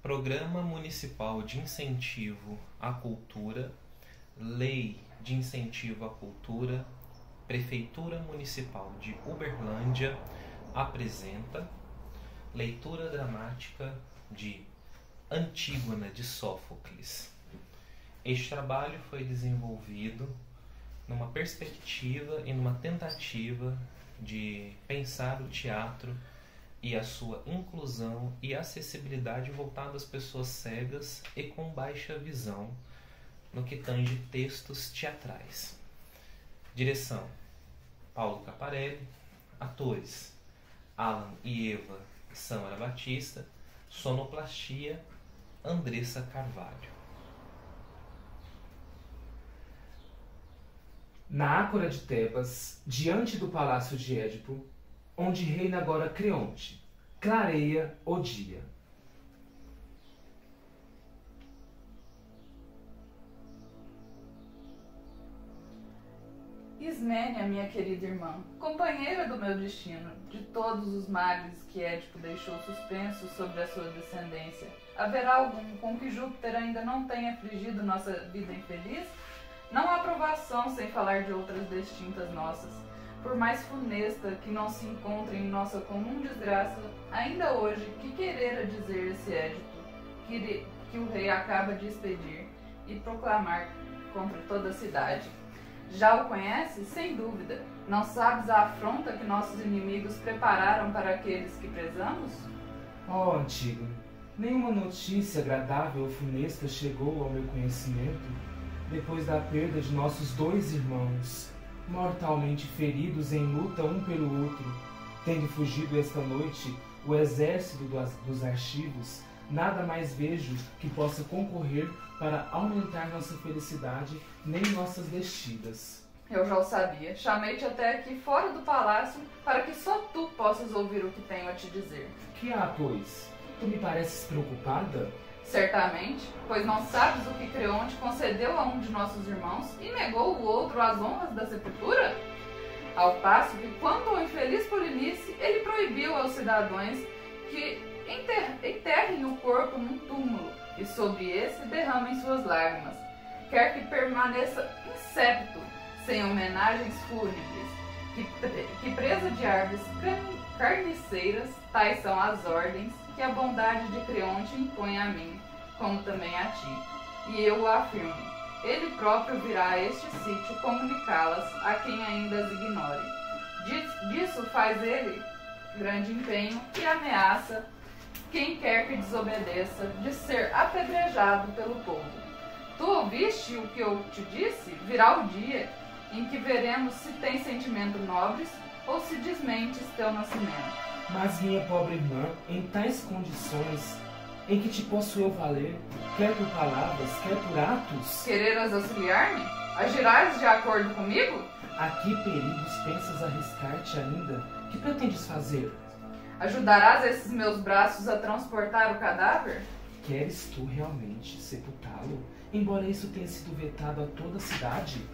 Programa Municipal de Incentivo à Cultura, Lei de Incentivo à Cultura, Prefeitura Municipal de Uberlândia apresenta leitura dramática de Antígona de Sófocles. Este trabalho foi desenvolvido numa perspectiva e numa tentativa de pensar o teatro e a sua inclusão e acessibilidade voltada às pessoas cegas e com baixa visão no que tange textos teatrais. Direção: Paulo Caparelli. Atores: Alan e Eva Samara Batista. Sonoplastia: Andressa Carvalho. Na Ácora de Tebas, diante do palácio de Édipo, onde reina agora Creonte, clareia o dia. Ismênia, minha querida irmã, companheira do meu destino, de todos os males que Édipo deixou suspensos sobre a sua descendência, haverá algum com que Júpiter ainda não tenha afligido nossa vida infeliz? Não há provação sem falar de outras distintas nossas. Por mais funesta que não se encontre em nossa comum desgraça, ainda hoje, que querera dizer esse Édipo, que o rei acaba de expedir e proclamar contra toda a cidade? Já o conheces? Sem dúvida. Não sabes a afronta que nossos inimigos prepararam para aqueles que prezamos? Ó, Antígona, nenhuma notícia agradável ou funesta chegou ao meu conhecimento depois da perda de nossos dois irmãos, mortalmente feridos em luta um pelo outro, tendo fugido esta noite o exército dos archivos. Nada mais vejo que possa concorrer para aumentar nossa felicidade, nem nossas descidas. Eu já o sabia. Chamei-te até aqui fora do palácio para que só tu possas ouvir o que tenho a te dizer. Que há, pois? Tu me pareces preocupada? Certamente, pois não sabes o que Creonte concedeu a um de nossos irmãos e negou o outro às honras da sepultura? Ao passo que, quanto ao infeliz Polinice, ele proibiu aos cidadãos que enterrem o corpo num túmulo e sobre esse derramem suas lágrimas. Quer que permaneça insépito, sem homenagens fúnebres, que presa de árvores carniceiras, tais são as ordens que a bondade de Creonte impõe a mim, como também a ti. E eu o afirmo, ele próprio virá a este sítio comunicá-las a quem ainda as ignore. Disso faz ele grande empenho e ameaça quem quer que desobedeça de ser apedrejado pelo povo. Tu ouviste o que eu te disse? Virá o dia em que veremos se tem sentimentos nobres ou se desmentes teu nascimento. Mas, minha pobre irmã, em tais condições em que te posso eu valer, quer por palavras, quer por atos? Quereras auxiliar-me? Agirás de acordo comigo? A que perigos pensas arriscar-te ainda? Que pretendes fazer? Ajudarás esses meus braços a transportar o cadáver? Queres tu realmente sepultá-lo, embora isso tenha sido vetado a toda a cidade?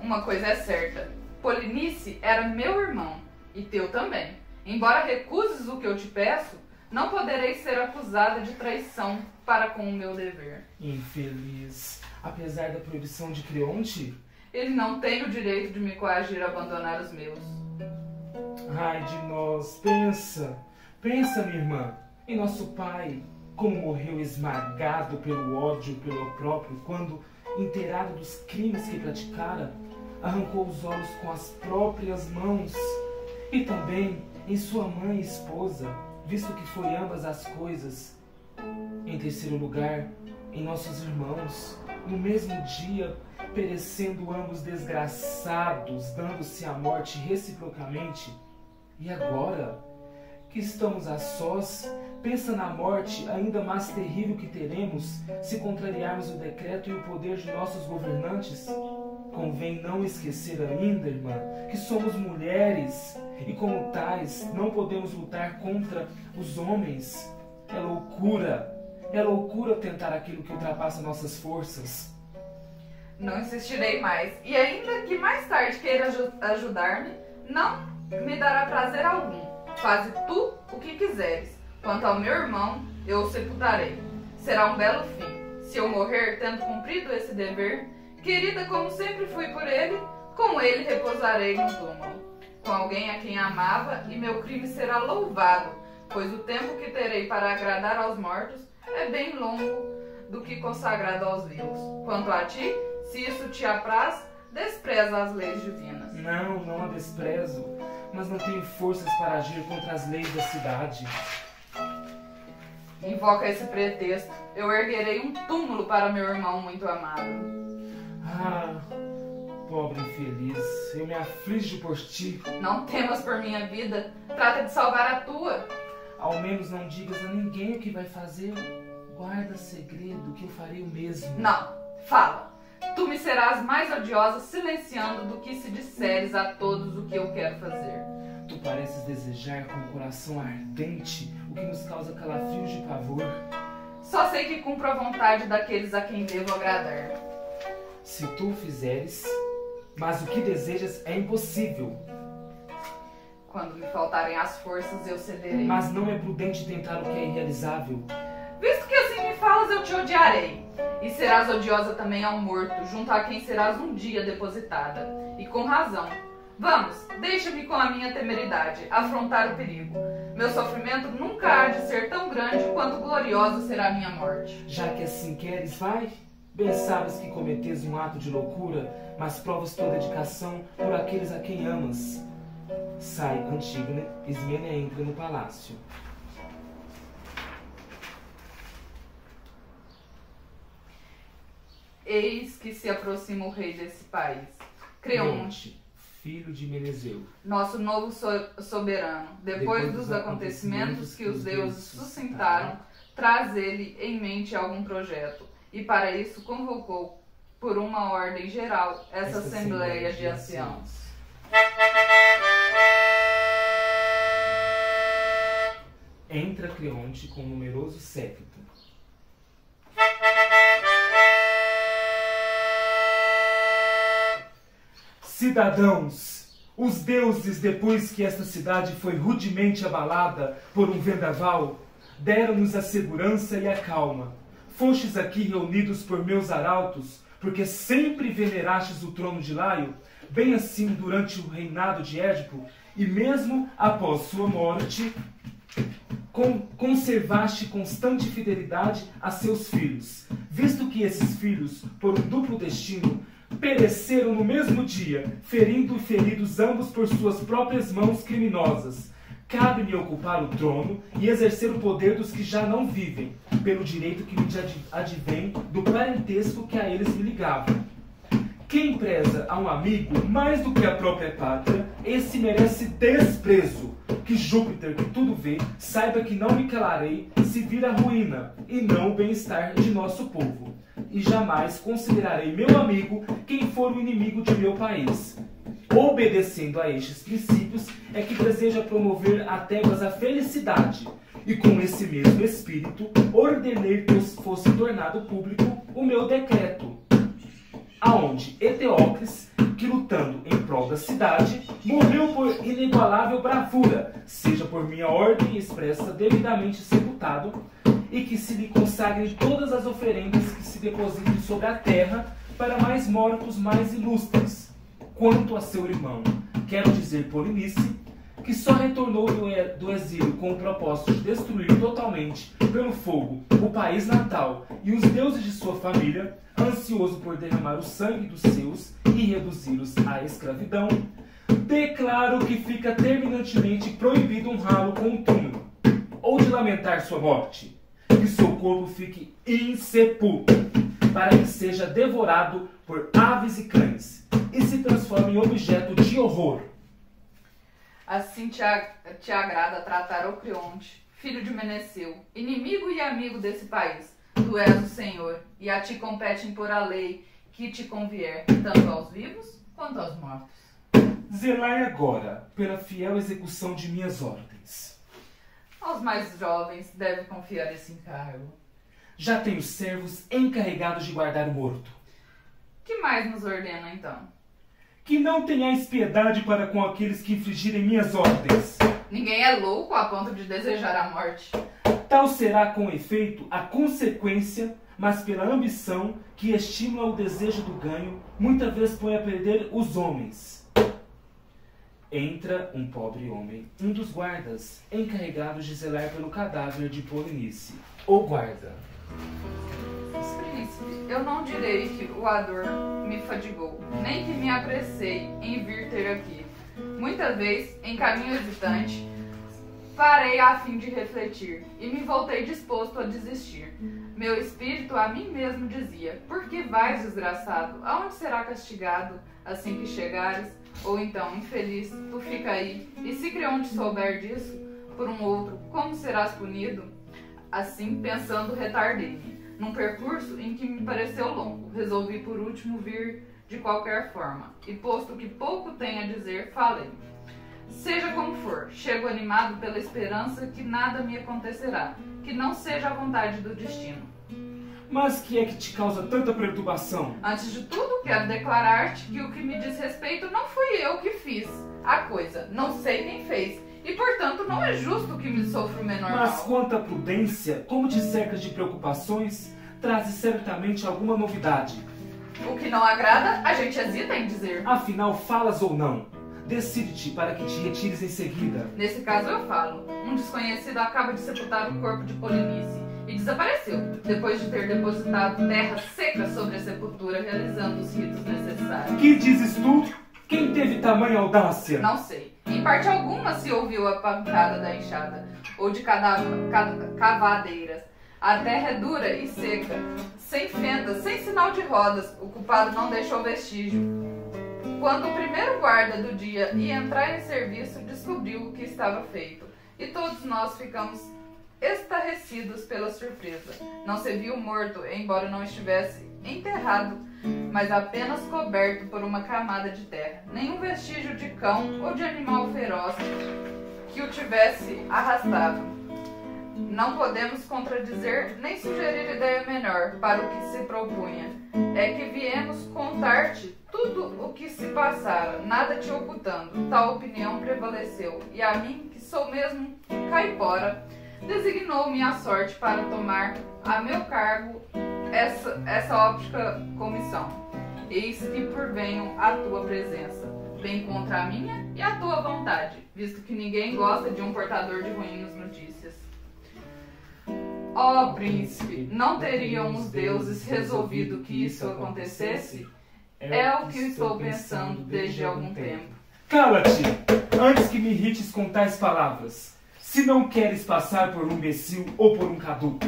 Uma coisa é certa, Polinice era meu irmão, e teu também. Embora recuses o que eu te peço, não poderei ser acusada de traição para com o meu dever. Infeliz, apesar da proibição de Creonte? Ele não tem o direito de me coagir a abandonar os meus. Ai de nós, pensa, minha irmã, em nosso pai, como morreu esmagado pelo ódio, pelo próprio, quando, inteirado dos crimes que praticara, arrancou os olhos com as próprias mãos, e também em sua mãe e esposa, visto que foi ambas as coisas. Em terceiro lugar, em nossos irmãos, no mesmo dia, perecendo ambos desgraçados, dando-se a morte reciprocamente. E agora, que estamos a sós, pensa na morte ainda mais terrível que teremos se contrariarmos o decreto e o poder de nossos governantes. Convém não esquecer ainda, irmã, que somos mulheres e, como tais, não podemos lutar contra os homens. É loucura tentar aquilo que ultrapassa nossas forças. Não insistirei mais, e ainda que mais tarde queira ajudar-me, não me dará prazer algum. Faze tu o que quiseres. Quanto ao meu irmão, eu o sepultarei. Será um belo fim. Se eu morrer tendo cumprido esse dever, querida como sempre fui por ele, com ele repousarei no túmulo, com alguém a quem amava, e meu crime será louvado, pois o tempo que terei para agradar aos mortos é bem longo do que consagrado aos vivos. Quanto a ti, se isso te apraz, despreza as leis divinas. Não a desprezo, mas não tenho forças para agir contra as leis da cidade. Invoca esse pretexto. Eu erguerei um túmulo para meu irmão muito amado. Ah, pobre infeliz, eu me aflijo por ti. Não temas por minha vida, trata de salvar a tua. Ao menos não digas a ninguém o que vai fazer. Guarda segredo, que eu farei o mesmo. Não, fala. Tu me serás mais odiosa silenciando do que se disseres a todos o que eu quero fazer. Tu pareces desejar com o coração ardente o que nos causa calafrios de pavor. Só sei que cumpro a vontade daqueles a quem devo agradar. Se tu o fizeres, mas o que desejas é impossível. Quando me faltarem as forças, eu cederei. Mas não é prudente tentar o que é irrealizável. Visto que assim me falas, eu te odiarei. E serás odiosa também ao morto, junto a quem serás um dia depositada. E com razão. Vamos, deixa-me com a minha temeridade afrontar o perigo. Meu sofrimento nunca há de ser tão grande quanto gloriosa será a minha morte. Já que assim queres, vai. Bem sabes que cometes um ato de loucura, mas provas tua dedicação por aqueles a quem amas. Sai, Antígona, Ismênia entra no palácio. Eis que se aproxima o rei desse país, Creonte, filho de Menezeu, nosso novo soberano. Depois dos acontecimentos que os deuses suscitaram, traz ele em mente algum projeto, e para isso convocou, por uma ordem geral, essa assembleia de anciãos. Entra Creonte com um numeroso séquito. Cidadãos, os deuses, depois que esta cidade foi rudemente abalada por um vendaval, deram-nos a segurança e a calma. Fostes aqui reunidos por meus arautos, porque sempre venerastes o trono de Laio, bem assim durante o reinado de Édipo, e mesmo após sua morte, conservaste constante fidelidade a seus filhos, visto que esses filhos, por um duplo destino, pereceram no mesmo dia, ferindo e feridos ambos por suas próprias mãos criminosas. Cabe-me ocupar o trono e exercer o poder dos que já não vivem, pelo direito que me advém do parentesco que a eles me ligava. Quem preza a um amigo mais do que a própria pátria, esse merece desprezo. Que Júpiter, que tudo vê, saiba que não me calarei se vir a ruína, e não o bem-estar de nosso povo. E jamais considerarei meu amigo quem for o inimigo de meu país. Obedecendo a estes princípios, é que deseja promover a Tebas a felicidade, e com esse mesmo espírito, ordenei que fosse tornado público o meu decreto, aonde Eteócles, que lutando em prol da cidade, morreu por inigualável bravura, seja por minha ordem expressa devidamente sepultado, e que se lhe consagrem todas as oferendas que se depositem sobre a terra para mais mortos mais ilustres. Quanto a seu irmão, quero dizer Polinice, que só retornou do exílio com o propósito de destruir totalmente, pelo fogo, o país natal e os deuses de sua família, ansioso por derramar o sangue dos seus e reduzi-los à escravidão, declaro que fica terminantemente proibido honrá-lo com um túmulo, ou de lamentar sua morte, que seu corpo fique insepulto, para que seja devorado por aves e cães, e se transforme em objeto de horror. Assim te agrada tratar o Creonte, filho de Meneceu, inimigo e amigo desse país. Tu és o Senhor, e a ti compete impor a lei que te convier, tanto aos vivos quanto aos mortos. Zelai agora pela fiel execução de minhas ordens. Aos mais jovens deve confiar esse encargo. Já tenho servos encarregados de guardar o morto. Que mais nos ordena, então? que não tenhais piedade para com aqueles que infringirem minhas ordens. Ninguém é louco a ponto de desejar a morte. Tal será com efeito a consequência, mas pela ambição que estimula o desejo do ganho, muitas vezes põe a perder os homens. Entra um pobre homem, um dos guardas, encarregados de zelar pelo cadáver de Polinice. O guarda. Príncipe, eu não direi que o ardor me fadigou, nem que me apressei em vir ter aqui. Muita vez, em caminho hesitante, parei a fim de refletir, e me voltei disposto a desistir. Meu espírito a mim mesmo dizia: por que vais, desgraçado? Aonde será castigado, assim que chegares? Ou então, infeliz, tu fica aí, e se Creonte souber disso, por um outro, como serás punido? Assim, pensando, retardei-me. Num percurso em que me pareceu longo, resolvi por último vir de qualquer forma, e posto que pouco tenho a dizer, falei. Seja como for, chego animado pela esperança que nada me acontecerá, que não seja a vontade do destino. Mas que é que te causa tanta perturbação? Antes de tudo, quero declarar-te que o que me diz respeito não fui eu que fiz a coisa, não sei quem fez, e portanto não é justo que me sofra o menor mal. Mas quanto à prudência, como te cercas de preocupações, trazes certamente alguma novidade. O que não agrada, a gente hesita em dizer. Afinal, falas ou não? Decide-te para que te retires em seguida. Nesse caso eu falo. Um desconhecido acaba de sepultar o corpo de Polinice e desapareceu, depois de ter depositado terra seca sobre a sepultura, realizando os ritos necessários. Que dizes tu? Quem teve tamanha audácia? Não sei. Em parte alguma se ouviu a pancada da enxada, ou de cavadeiras. A terra é dura e seca, sem fendas, sem sinal de rodas. O culpado não deixou vestígio. Quando o primeiro guarda do dia ia entrar em serviço, descobriu o que estava feito. E todos nós ficamos estarrecidos pela surpresa. Não se viu morto, embora não estivesse enterrado, mas apenas coberto por uma camada de terra. Nenhum vestígio de cão ou de animal feroz que o tivesse arrastado. Não podemos contradizer nem sugerir ideia melhor para o que se propunha. É que viemos contar-te tudo o que se passara, nada te ocultando. Tal opinião prevaleceu, e a mim, que sou mesmo caipora, designou-me a sorte para tomar a meu cargo essa óptica comissão. Eis que porvenho a tua presença, bem contra a minha e a tua vontade, visto que ninguém gosta de um portador de ruins notícias. Ó príncipe, não teriam os deuses resolvido que isso acontecesse? É o que estou pensando desde algum tempo. Cala-te, antes que me irrites com tais palavras. Se não queres passar por um imbecil ou por um caduco,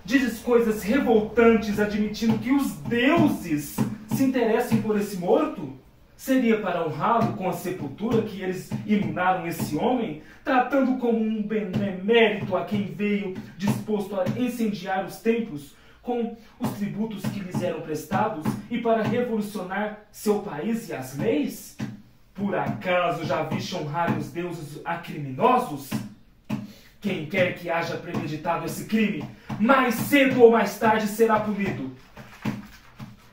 dizes coisas revoltantes admitindo que os deuses se interessem por esse morto? Seria para honrá-lo com a sepultura que eles iluminaram esse homem, tratando como um benemérito a quem veio disposto a incendiar os templos com os tributos que lhes eram prestados e para revolucionar seu país e as leis? Por acaso já viste honrar os deuses a criminosos? Quem quer que haja premeditado esse crime, mais cedo ou mais tarde será punido.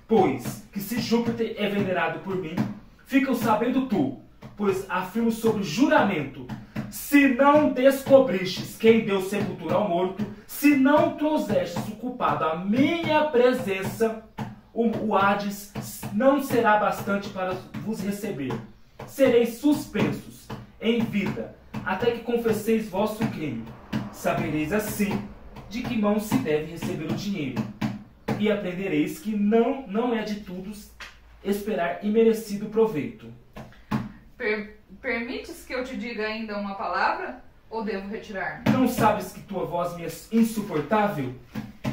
Pois que se Júpiter é venerado por mim, ficam sabendo tu, pois afirmo sobre juramento, se não descobristes quem deu sepultura ao morto, se não trouxestes o culpado à minha presença, o Hades não será bastante para vos receber. Sereis suspensos em vida, até que confesseis vosso crime. Sabereis assim de que mão se deve receber o dinheiro, e aprendereis que não é de todos esperar imerecido proveito. Permites que eu te diga ainda uma palavra, ou devo retirar-me? Não sabes que tua voz me é insuportável?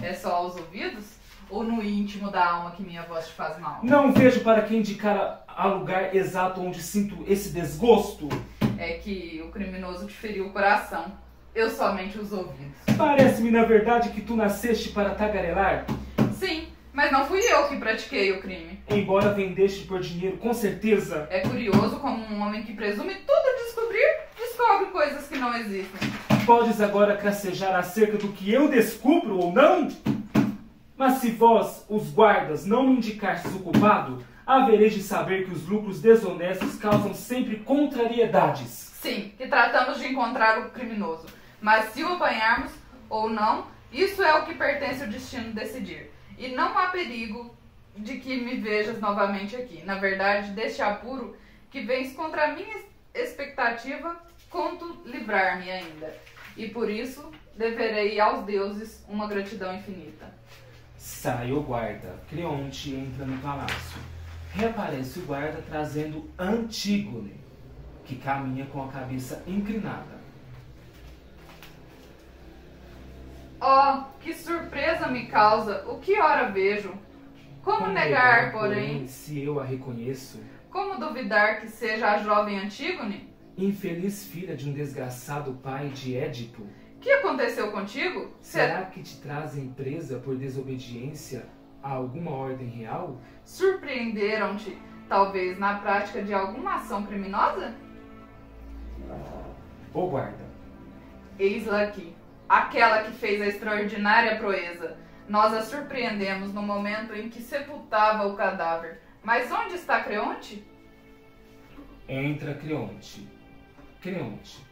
É só aos ouvidos? Ou no íntimo da alma que minha voz te faz mal? Não vejo para que indicar a lugar exato onde sinto esse desgosto. É que o criminoso te feriu o coração, eu somente os ouvidos. Parece-me, na verdade, que tu nasceste para tagarelar. Sim, mas não fui eu que pratiquei o crime. Embora vendeste por dinheiro, com certeza. É curioso como um homem que presume tudo descobrir, descobre coisas que não existem. Podes agora cracejar acerca do que eu descubro ou não? Mas se vós, os guardas, não me indicastes o culpado, havereis de saber que os lucros desonestos causam sempre contrariedades. Sim, que tratamos de encontrar o criminoso. Mas se o apanharmos ou não, isso é o que pertence ao destino decidir. E não há perigo de que me vejas novamente aqui. Na verdade, deste apuro que vens contra a minha expectativa, conto livrar-me ainda. E por isso deverei aos deuses uma gratidão infinita. Sai o guarda. Creonte entra no palácio. Reaparece o guarda trazendo Antígone, que caminha com a cabeça inclinada. Oh, que surpresa me causa! O que ora vejo? Como negar, porém, se eu a reconheço? Como duvidar que seja a jovem Antígone? Infeliz filha de um desgraçado pai de Édipo. Que aconteceu contigo? Será que te trazem presa por desobediência a alguma ordem real? Surpreenderam-te, talvez, na prática de alguma ação criminosa? Ô guarda. Eis-la aqui, aquela que fez a extraordinária proeza. Nós a surpreendemos no momento em que sepultava o cadáver. Mas onde está Creonte? Entra Creonte. Creonte.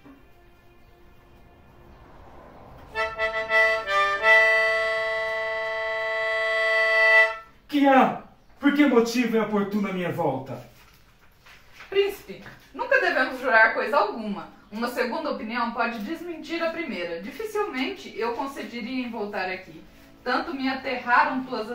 Que há? Por que motivo é oportuna a minha volta? Príncipe, nunca devemos jurar coisa alguma. Uma segunda opinião pode desmentir a primeira. Dificilmente eu concediria em voltar aqui. Tanto me aterraram tuas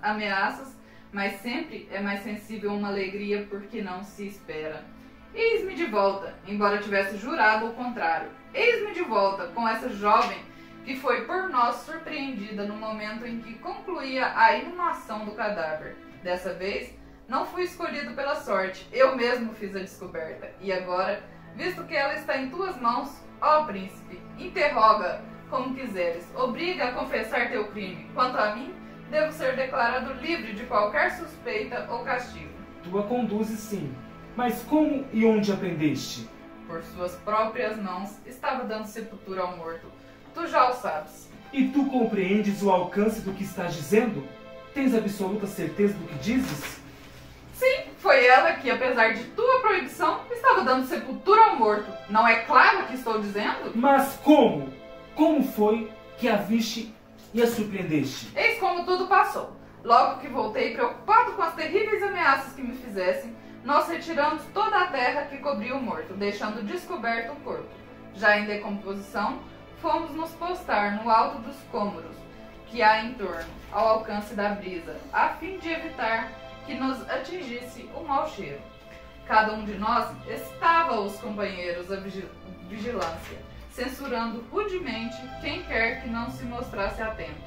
ameaças, mas sempre é mais sensível uma alegria porque não se espera. Eis-me de volta, embora tivesse jurado o contrário. Eis-me de volta com essa jovem que foi por nós surpreendida no momento em que concluía a inumação do cadáver. Dessa vez, não fui escolhido pela sorte, eu mesmo fiz a descoberta. E agora, visto que ela está em tuas mãos, ó príncipe, interroga como quiseres, obriga a confessar teu crime. Quanto a mim, devo ser declarado livre de qualquer suspeita ou castigo. Tu a conduzes sim, mas como e onde aprendeste? Por suas próprias mãos, estava dando sepultura ao morto. Tu já o sabes. E tu compreendes o alcance do que estás dizendo? Tens absoluta certeza do que dizes? Sim, foi ela que, apesar de tua proibição, estava dando sepultura ao morto. Não é claro o que estou dizendo? Mas como? Como foi que a viste e a surpreendeste? Eis como tudo passou. Logo que voltei, preocupado com as terríveis ameaças que me fizessem, nós retiramos toda a terra que cobria o morto, deixando descoberto o corpo. Já em decomposição, fomos nos postar no alto dos cômoros que há em torno, ao alcance da brisa, a fim de evitar que nos atingisse o mau cheiro. Cada um de nós estava os companheiros à vigilância, censurando rudemente quem quer que não se mostrasse atento.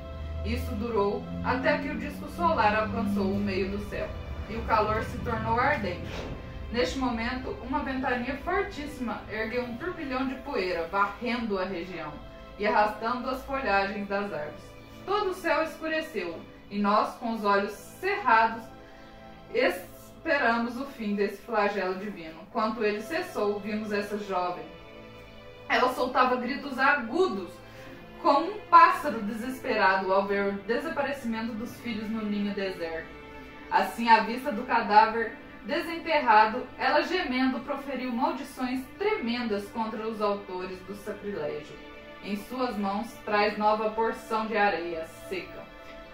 Isso durou até que o disco solar alcançou o meio do céu, e o calor se tornou ardente. Neste momento, uma ventania fortíssima ergueu um turbilhão de poeira, varrendo a região e arrastando as folhagens das árvores. Todo o céu escureceu, e nós, com os olhos cerrados, esperamos o fim desse flagelo divino. Quando ele cessou, vimos essa jovem. Ela soltava gritos agudos, como um pássaro desesperado ao ver o desaparecimento dos filhos no ninho deserto. Assim, à vista do cadáver desenterrado, ela gemendo proferiu maldições tremendas contra os autores do sacrilégio. Em suas mãos traz nova porção de areia seca,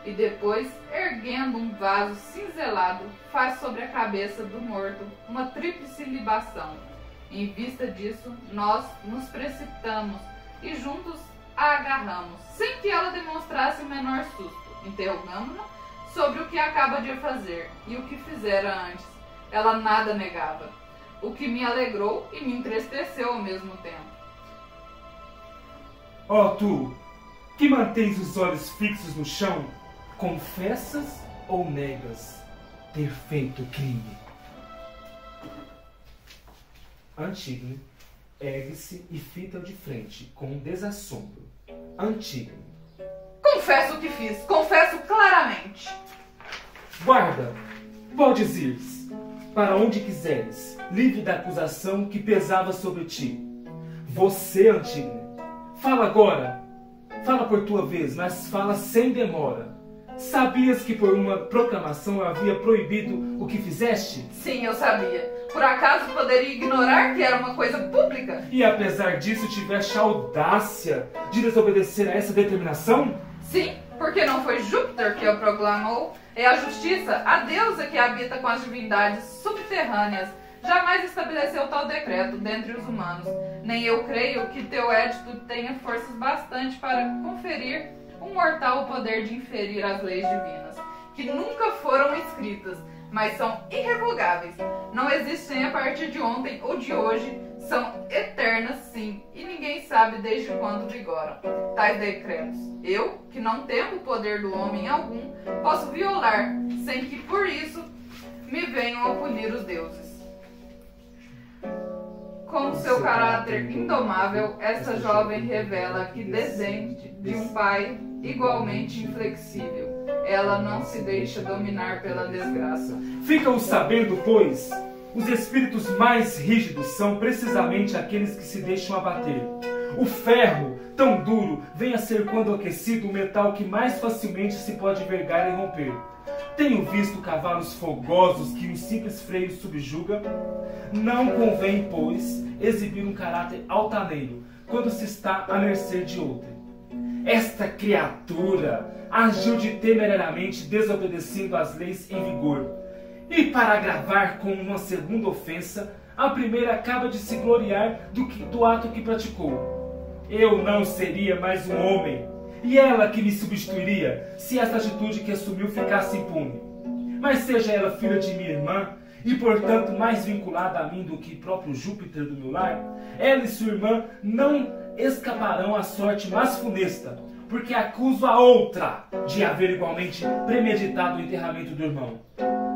e depois, erguendo um vaso cinzelado, faz sobre a cabeça do morto uma tríplice libação. Em vista disso, nós nos precipitamos e juntos a agarramos, sem que ela demonstrasse o menor susto. Interrogamos-na sobre o que acaba de fazer e o que fizera antes. Ela nada negava, o que me alegrou e me entristeceu ao mesmo tempo. Ó tu, que mantens os olhos fixos no chão, confessas ou negas ter feito crime? Antígone ergue-se e fita-o de frente, com desassombro. Antígone. Confesso o que fiz, confesso claramente. Guarda, podes ir para onde quiseres, livre da acusação que pesava sobre ti. Você, Antígone, fala agora. Fala por tua vez, mas fala sem demora. Sabias que por uma proclamação eu havia proibido o que fizeste? Sim, eu sabia. Por acaso poderia ignorar que era uma coisa pública? E apesar disso tiveste a audácia de desobedecer a essa determinação? Sim, porque não foi Júpiter que o proclamou. É a justiça, a deusa que habita com as divindades subterrâneas. Jamais estabeleceu tal decreto dentre os humanos. Nem eu creio que teu édito tenha forças bastante para conferir um mortal o poder de inferir as leis divinas, que nunca foram escritas, mas são irrevogáveis. Não existem a partir de ontem ou de hoje, são eternas sim, e ninguém sabe desde quando vigoram tais decretos. Eu, que não temo o poder do homem algum, posso violar, sem que por isso me venham a punir os deuses. Com seu caráter indomável, essa jovem revela que descende de um pai igualmente inflexível. Ela não se deixa dominar pela desgraça. Ficam sabendo, pois, os espíritos mais rígidos são precisamente aqueles que se deixam abater. O ferro, tão duro, vem a ser quando aquecido o metal que mais facilmente se pode vergar e romper. Tenho visto cavalos fogosos que um simples freio subjuga. Não convém, pois, exibir um caráter altaneiro quando se está à mercê de outrem. Esta criatura agiu de temerariamente desobedecendo às leis em vigor. E para agravar com uma segunda ofensa, a primeira acaba de se gloriar do ato que praticou. Eu não seria mais um homem, e ela que me substituiria, se essa atitude que assumiu ficasse impune. Mas seja ela filha de minha irmã, e portanto mais vinculada a mim do que próprio Júpiter do meu lar, ela e sua irmã não escaparão à sorte mais funesta, porque acuso a outra de haver igualmente premeditado o enterramento do irmão.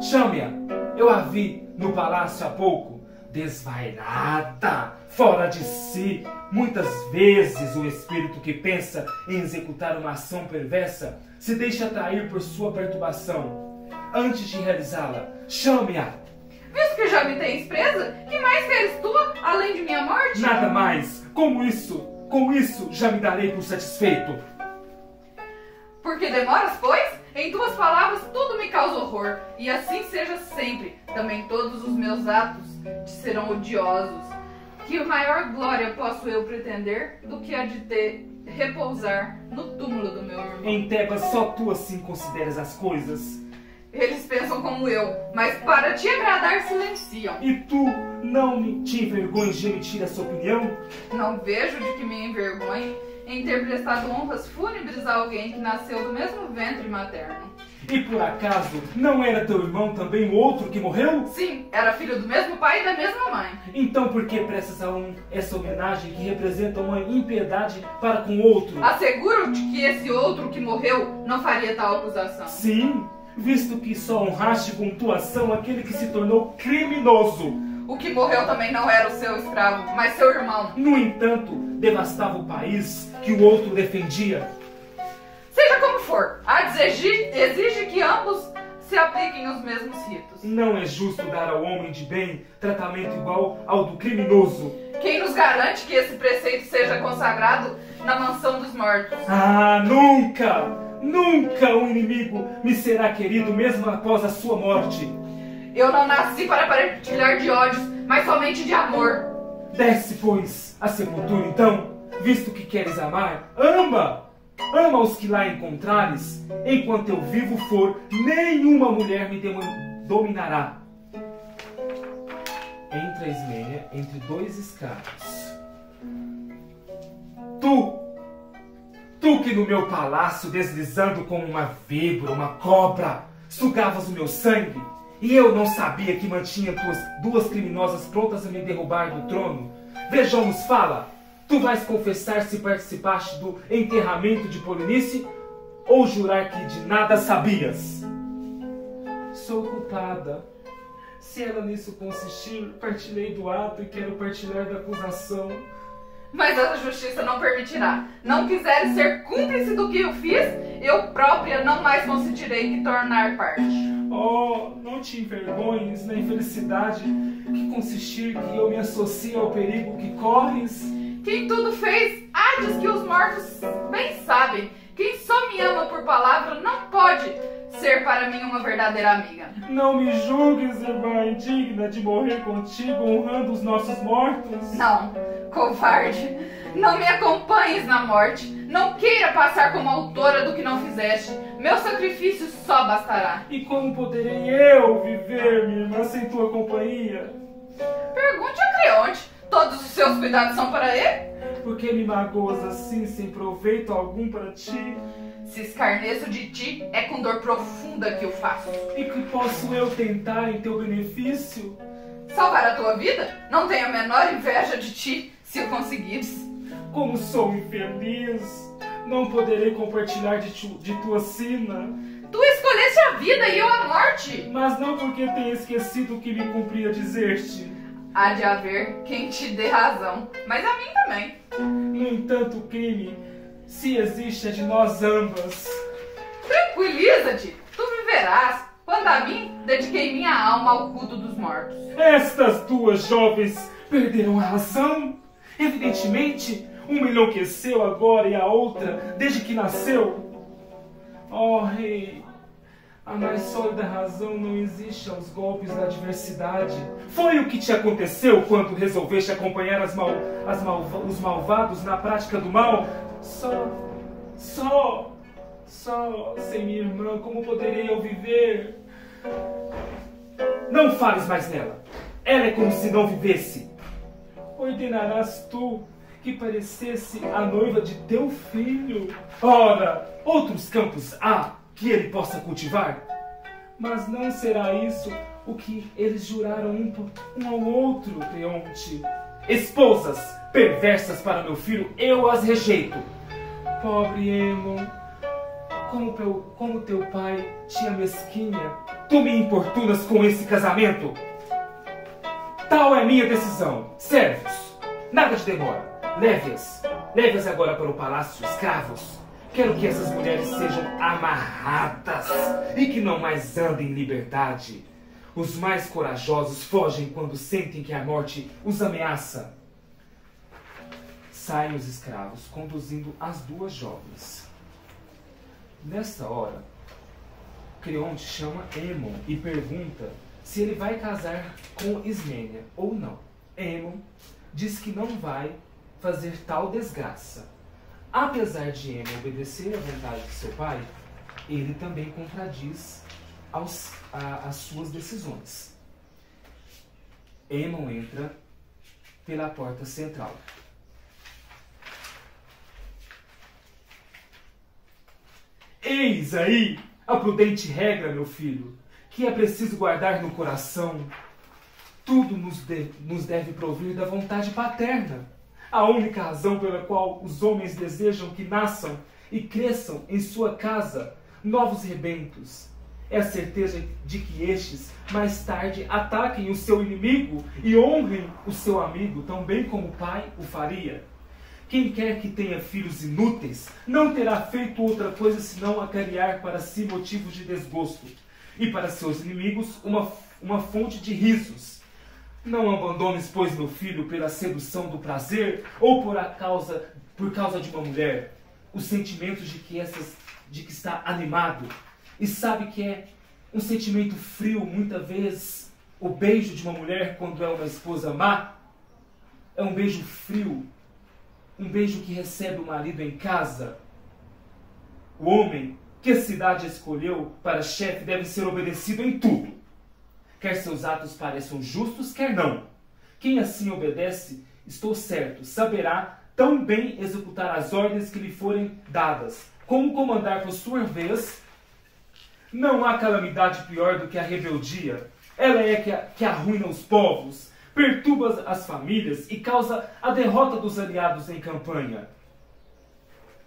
Chame-a, eu a vi no palácio há pouco, desvairada, fora de si. Muitas vezes o espírito que pensa em executar uma ação perversa se deixa atrair por sua perturbação. Antes de realizá-la, chame-a. Visto que já me tens presa, que mais queres tu, além de minha morte? Nada mais. Com isso já me darei por satisfeito. Porque demoras, pois? Em tuas palavras tudo me causa horror, e assim seja sempre. Também todos os meus atos te serão odiosos. Que maior glória posso eu pretender do que a de te repousar no túmulo do meu irmão? Em Tebas só tu assim consideras as coisas. Eles pensam como eu, mas para te agradar silenciam. E tu não te envergonhas de emitir a sua opinião? Não vejo de que me envergonhe em ter prestado honras fúnebres a alguém que nasceu do mesmo ventre materno. E por acaso, não era teu irmão também o outro que morreu? Sim, era filho do mesmo pai e da mesma mãe. Então por que prestas a essa homenagem que representa uma impiedade para com o outro? Asseguro-te que esse outro que morreu não faria tal acusação. Sim, visto que só honraste com tua ação aquele que se tornou criminoso. O que morreu também não era o seu escravo, mas seu irmão. No entanto, devastava o país que o outro defendia. Seja como for, exige que ambos se apliquem os mesmos ritos. Não é justo dar ao homem de bem tratamento igual ao do criminoso. Quem nos garante que esse preceito seja consagrado na mansão dos mortos? Ah, nunca! Nunca o inimigo me será querido mesmo após a sua morte. Eu não nasci para partilhar de ódios, mas somente de amor. Desce, pois, a sepultura então, visto que queres amar, ama! Ama os que lá encontrares, enquanto eu vivo for, nenhuma mulher me dominará. Entra a Ismênia entre dois escravos. Tu que no meu palácio, deslizando como uma víbora, uma cobra, sugavas o meu sangue, e eu não sabia que mantinha tuas duas criminosas prontas a me derrubar do trono. Vejamos, fala! Tu vais confessar se participaste do enterramento de Polinice ou jurar que de nada sabias? Sou culpada. Se ela nisso consistir, partilhei do ato e quero partilhar da acusação. Mas a justiça não permitirá. Não quiseres ser cúmplice do que eu fiz, eu própria não mais consentirei que tornar parte. Oh, não te envergonhes na infelicidade que consistir que eu me associe ao perigo que corres. Quem tudo fez, há diz que os mortos bem sabem Quem só me ama por palavra não pode ser para mim uma verdadeira amiga. Não me julgues, irmã indigna de morrer contigo honrando os nossos mortos. Não, covarde, não me acompanhes na morte. Não queira passar como autora do que não fizeste. Meu sacrifício só bastará. E como poderei eu viver, minha irmã, sem tua companhia? Pergunte a Creonte. Todos os seus cuidados são para ele? Por que me magoas assim, sem proveito algum para ti? Se escarneço de ti, é com dor profunda que o faço. E que posso eu tentar em teu benefício? Salvar a tua vida? Não tenho a menor inveja de ti, se o conseguires. Como sou infeliz, não poderei compartilhar de tua sina. Tu escolheste a vida e eu a morte. Mas não porque tenha esquecido o que me cumpria dizer-te. Há de haver quem te dê razão, mas a mim também. No entanto, o crime, se existe, é de nós ambas. Tranquiliza-te, tu viverás. Quanto a mim, dediquei minha alma ao culto dos mortos. Estas duas jovens perderam a razão. Evidentemente, uma enlouqueceu agora e a outra, desde que nasceu. Oh, rei, a mais sólida razão não existe aos golpes da adversidade. Foi o que te aconteceu quando resolveste acompanhar os malvados na prática do mal? Só, sem minha irmã, como poderei eu viver? Não fales mais nela. Ela é como se não vivesse. Ordenarás tu que parecesse a noiva de teu filho? Ora, outros campos há que ele possa cultivar? Mas não será isso o que eles juraram um ao outro, Creonte? Esposas perversas para meu filho, eu as rejeito. Pobre Aemon, como teu pai te amesquinha, tu me importunas com esse casamento? Tal é minha decisão. Servos, nada de demora. Leve-as agora para o palácio, escravos. Quero que essas mulheres sejam amarradas e que não mais andem em liberdade. Os mais corajosos fogem quando sentem que a morte os ameaça. Saem os escravos, conduzindo as duas jovens. Nesta hora, Creonte chama Aemon e pergunta se ele vai casar com Ismênia ou não. Aemon diz que não vai fazer tal desgraça. Apesar de Aemon obedecer à vontade de seu pai, ele também contradiz as suas decisões. Aemon entra pela porta central. Eis aí a prudente regra, meu filho, que é preciso guardar no coração. Tudo nos deve provir da vontade paterna. A única razão pela qual os homens desejam que nasçam e cresçam em sua casa novos rebentos é a certeza de que estes mais tarde ataquem o seu inimigo e honrem o seu amigo, tão bem como o pai o faria. Quem quer que tenha filhos inúteis não terá feito outra coisa senão acarrear para si motivos de desgosto e para seus inimigos uma fonte de risos. Não abandones, pois, meu filho, pela sedução do prazer ou por causa de uma mulher, os sentimentos de que está animado e sabe que é um sentimento frio, muitas vezes. O beijo de uma mulher quando é uma esposa má é um beijo frio, um beijo que recebe o marido em casa. O homem que a cidade escolheu para chefe deve ser obedecido em tudo. Quer seus atos pareçam justos, quer não. Quem assim obedece, estou certo, saberá tão bem executar as ordens que lhe forem dadas, como comandar por sua vez. Não há calamidade pior do que a rebeldia. Ela é que arruina os povos, perturba as famílias e causa a derrota dos aliados em campanha.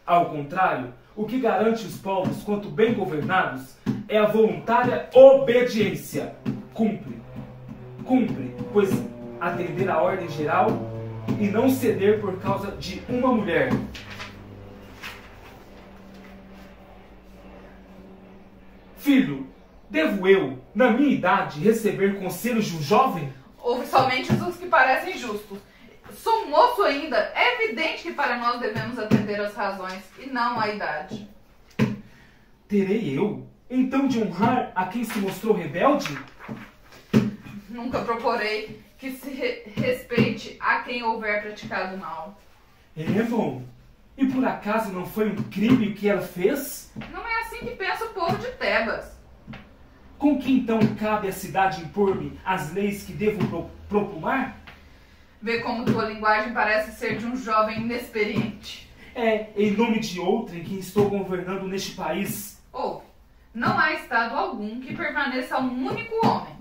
Ao contrário, o que garante os povos, quanto bem governados, é a voluntária obediência. Cumpre, pois atender à ordem geral e não ceder por causa de uma mulher. Filho, devo eu, na minha idade, receber conselhos de um jovem? Ouve somente os que parecem justos. Sou moço ainda. É evidente que para nós devemos atender às razões e não à idade. terei eu, então, de honrar a quem se mostrou rebelde? Nunca proporei que se respeite a quem houver praticado mal. Émon, e por acaso não foi um crime o que ela fez? Não é assim que pensa o povo de Tebas. Com que então cabe à cidade impor-me as leis que devo propumar? Vê como tua linguagem parece ser de um jovem inexperiente. É em nome de outrem que estou governando neste país. Ouve, não há estado algum que permaneça um único homem.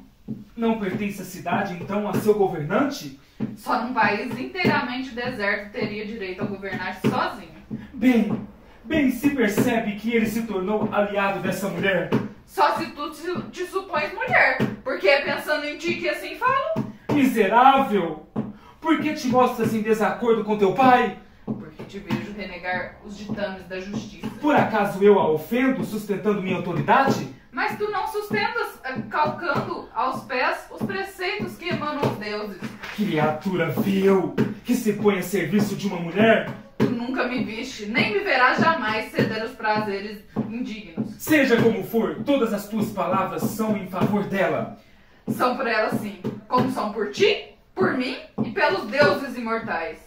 Não pertence a cidade, então, a seu governante? Só num país inteiramente deserto teria direito a governar-se sozinho. Bem se percebe que ele se tornou aliado dessa mulher. Só se tu te supões mulher, porque é pensando em ti que assim falo. Miserável! Por que te mostras em desacordo com teu pai? Porque te vejo renegar os ditames da justiça. Por acaso eu a ofendo, sustentando minha autoridade? Mas tu não sustentas calcando aos pés os preceitos que emanam os deuses. Criatura vil, que se põe a serviço de uma mulher? Tu nunca me viste, nem me verás jamais ceder aos prazeres indignos. Seja como for, todas as tuas palavras são em favor dela. São por ela sim, como são por ti, por mim e pelos deuses imortais.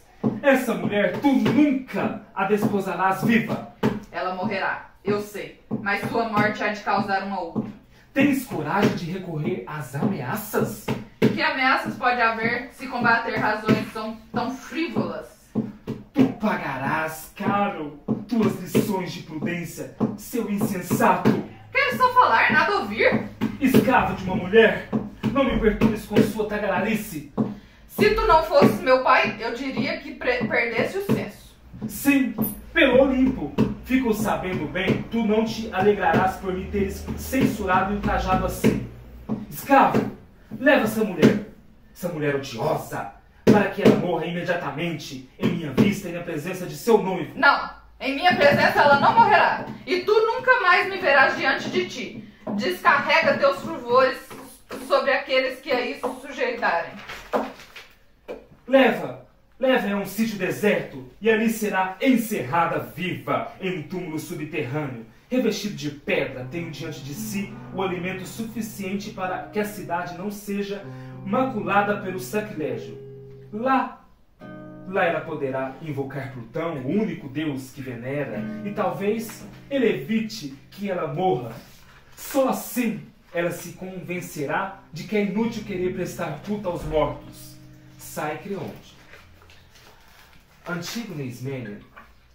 Essa mulher tu nunca a desposarás viva. Ela morrerá, eu sei, mas sua morte há de causar uma outra. Tens coragem de recorrer às ameaças? Que ameaças pode haver se combater razões que são tão frívolas? Tu pagarás caro tuas lições de prudência, seu insensato. Queres só falar, nada ouvir? Escravo de uma mulher, não me perturbes com sua tagarelice. Se tu não fosses meu pai, eu diria que perdesse o senso. Sim, pelo Olimpo. Fico sabendo bem, tu não te alegrarás por me teres censurado e ultrajado assim. Escravo, leva essa mulher odiosa, para que ela morra imediatamente em minha vista e na presença de seu noivo. Não, em minha presença ela não morrerá, e tu nunca mais me verás diante de ti. Descarrega teus fervores sobre aqueles que a isso sujeitarem. Leva a um sítio deserto, e ali será encerrada viva em um túmulo subterrâneo. Revestido de pedra, tenho diante de si o alimento suficiente para que a cidade não seja maculada pelo sacrilégio. Lá ela poderá invocar Plutão, o único deus que venera, e talvez ele evite que ela morra. Só assim ela se convencerá de que é inútil querer prestar culto aos mortos. Sai Creonte. Antígona e Ismênia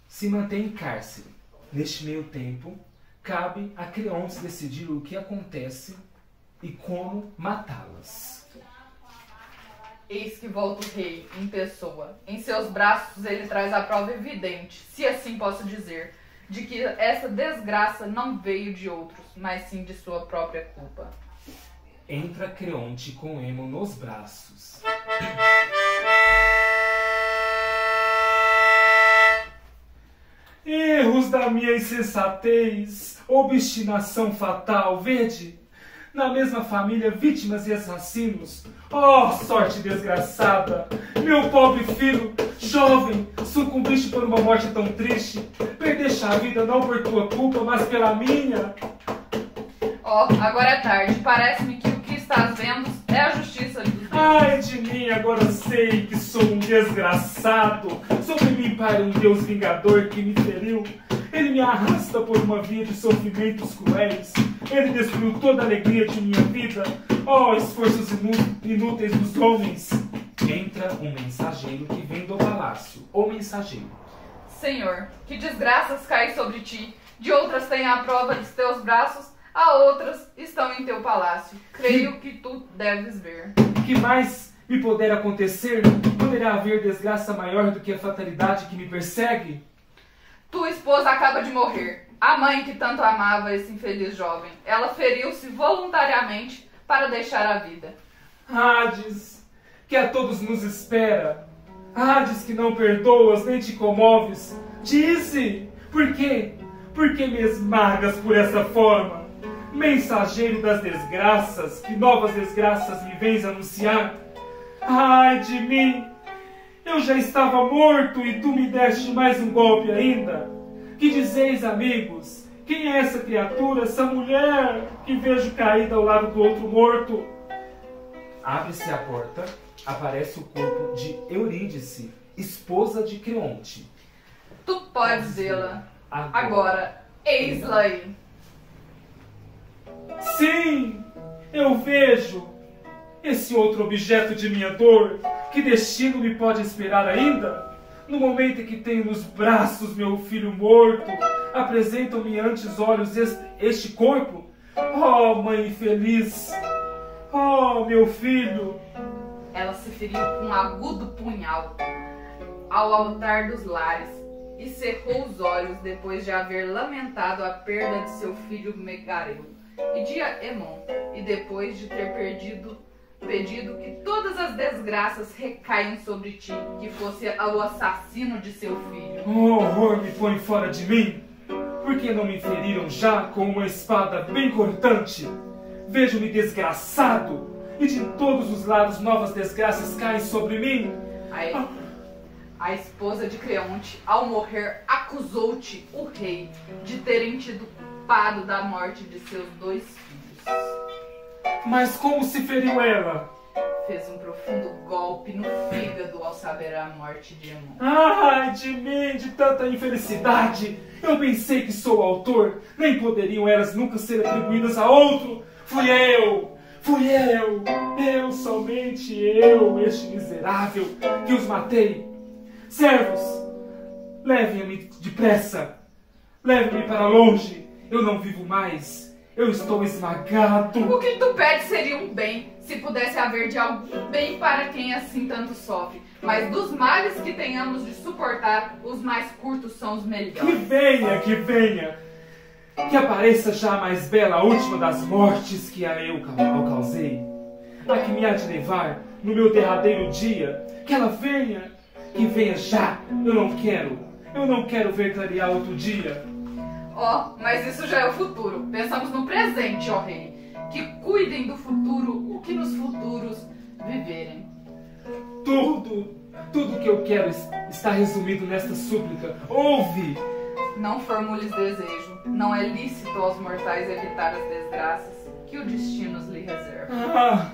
se mantém em cárcere. Neste meio tempo, cabe a Creonte decidir o que acontece e como matá-las. Eis que volta o rei em pessoa. Em seus braços ele traz a prova evidente, se assim posso dizer, de que essa desgraça não veio de outros, mas sim de sua própria culpa. Entra Creonte com Emo nos braços. Erros da minha insensatez, obstinação fatal, vede? Na mesma família, vítimas e assassinos. Oh, sorte desgraçada! Meu pobre filho, jovem, sucumbiste por uma morte tão triste. Perdeste a vida não por tua culpa, mas pela minha. Oh, agora é tarde. Parece-me que o que estás vendo é a justiça de Deus. Ai de mim, agora sei que sou um desgraçado. Sobre mim paira um Deus vingador que me feriu. Ele me arrasta por uma via de sofrimentos cruéis. Ele destruiu toda a alegria de minha vida. Oh, esforços inúteis dos homens. Entra um mensageiro que vem do palácio. O mensageiro. Senhor, que desgraças caem sobre ti. De outras tem a prova dos teus braços, a outras estão em teu palácio. Creio que tu deves ver. Que mais me poder acontecer? Poderá haver desgraça maior do que a fatalidade que me persegue? Tua esposa acaba de morrer. A mãe que tanto amava esse infeliz jovem. Ela feriu-se voluntariamente para deixar a vida. Hades, que a todos nos espera. Hades, que não perdoas nem te comoves. Dize, por quê? Por que me esmagas por essa forma? Mensageiro das desgraças, que novas desgraças me vens anunciar? Ai de mim! Eu já estava morto e tu me deste mais um golpe ainda. Que dizeis, amigos? Quem é essa criatura, essa mulher que vejo caída ao lado do outro morto? Abre-se a porta, aparece o corpo de Eurídice, esposa de Creonte. Tu podes vê-la. Agora, eis-la aí. Sim, eu vejo esse outro objeto de minha dor. Que destino me pode esperar ainda? No momento em que tenho nos braços meu filho morto, apresentam-me ante os olhos este corpo? Oh, mãe infeliz! Oh, meu filho! Ela se feriu com um agudo punhal ao altar dos lares e cerrou os olhos depois de haver lamentado a perda de seu filho Megareu e de Aemon, e depois de ter pedido que todas as desgraças recaiam sobre ti, que fosse o assassino de seu filho. O horror me põe fora de mim. Por que não me feriram já com uma espada bem cortante? Vejo-me desgraçado, e de todos os lados novas desgraças caem sobre mim. A esposa de Creonte, ao morrer, acusou-te, o rei, de terem tido culpado da morte de seus 2 filhos. Mas como se feriu ela? Fez um profundo golpe no fígado ao saber a morte de Aemon. Ai de mim, de tanta infelicidade! Eu pensei que sou o autor, nem poderiam elas nunca ser atribuídas a outro. Fui eu, somente eu, este miserável, que os matei. Servos, levem-me depressa, levem-me para longe, eu não vivo mais, eu estou esmagado. O que tu pede seria um bem, se pudesse haver de algum bem para quem assim tanto sofre. Mas dos males que tenhamos de suportar, os mais curtos são os melhores. Que venha! Que apareça já a mais bela, a última das mortes que a eu causei. A que me há de levar no meu derradeiro dia. Que ela venha, que venha já. Eu não quero ver clarear outro dia. Mas isso já é o futuro. Pensamos no presente, ó rei. Que cuidem do futuro, o que nos futuros viverem. Tudo que eu quero está resumido nesta súplica. Ouve! Não formules desejo. Não é lícito aos mortais evitar as desgraças que o destino lhe reserva.